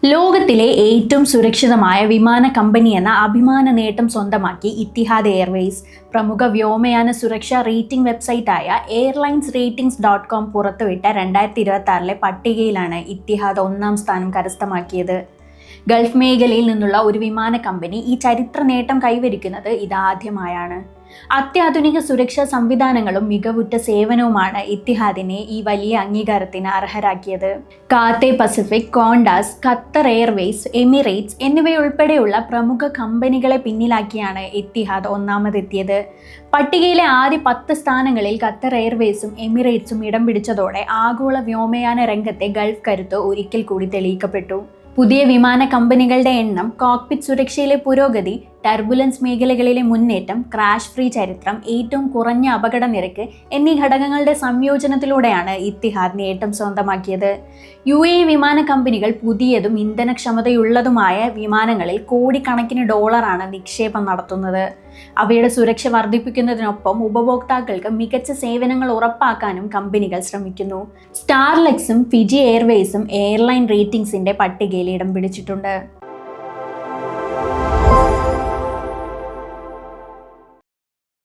ലോകത്തിലെ ഏറ്റവും സുരക്ഷിതമായ വിമാന കമ്പനി എന്ന അഭിമാന നേട്ടം സ്വന്തമാക്കി ഇത്തിഹാദ് എയർവേസ്. പ്രമുഖ വ്യോമയാന സുരക്ഷാ റേറ്റിംഗ് വെബ്സൈറ്റായ airlinesratings.com പുറത്തുവിട്ട 2026 പട്ടികയിലാണ് ഇത്തിഹാദ് ഒന്നാം സ്ഥാനം കരസ്ഥമാക്കിയത്. ഗൾഫ് മേഖലയിൽ നിന്നുള്ള ഒരു വിമാന കമ്പനി ഈ ചരിത്ര നേട്ടം കൈവരിക്കുന്നത് ഇതാദ്യമായാണ്. അത്യാധുനിക സുരക്ഷാ സംവിധാനങ്ങളും മികവുറ്റ സേവനവുമാണ് ഇത്തിഹാദിനെ ഈ വലിയ അംഗീകാരത്തിന് അർഹരാക്കിയത്. Cathay Pacific, Qantas, Qatar Airways, Emirates എന്നിവയുൾപ്പെടെയുള്ള പ്രമുഖ കമ്പനികളെ പിന്നിലാക്കിയാണ് ഇത്തിഹാദ് ഒന്നാമതെത്തിയത്. പട്ടികയിലെ ആദ്യ 10 സ്ഥാനങ്ങളിൽ ഖത്തർ എയർവേസും എമിറേറ്റ്സും ഇടം പിടിച്ചതോടെ ആഗോള വ്യോമയാന രംഗത്തെ ഗൾഫ് കരുത്ത് ഒരിക്കൽ കൂടി തെളിയിക്കപ്പെട്ടു. പുതിയ വിമാന കമ്പനികളുടെ എണ്ണം, കോക്പിറ്റ് സുരക്ഷയിലെ പുരോഗതി, ടർബുലൻസ് മേഖലകളിലെ മുന്നേറ്റം, ക്രാഷ് ഫ്രീ ചരിത്രം, ഏറ്റവും കുറഞ്ഞ അപകട നിരക്ക് എന്നീ ഘടകങ്ങളുടെ സംയോജനത്തിലൂടെയാണ് ഇത്തിഹാദ് നേട്ടം സ്വന്തമാക്കിയത്. UAE വിമാന കമ്പനികൾ പുതിയതും ഇന്ധനക്ഷമതയുള്ളതുമായ വിമാനങ്ങളിൽ കോടിക്കണക്കിന് ഡോളറാണ് നിക്ഷേപം നടത്തുന്നത്. അവയുടെ സുരക്ഷ വർദ്ധിപ്പിക്കുന്നതിനൊപ്പം ഉപഭോക്താക്കൾക്ക് മികച്ച സേവനങ്ങൾ ഉറപ്പാക്കാനും കമ്പനികൾ ശ്രമിക്കുന്നു. സ്റ്റാർലക്സും ഫിജി എയർവേസും എയർലൈൻ റേറ്റിംഗ്സിന്റെ പട്ടികയിൽ ഇടം പിടിച്ചിട്ടുണ്ട്.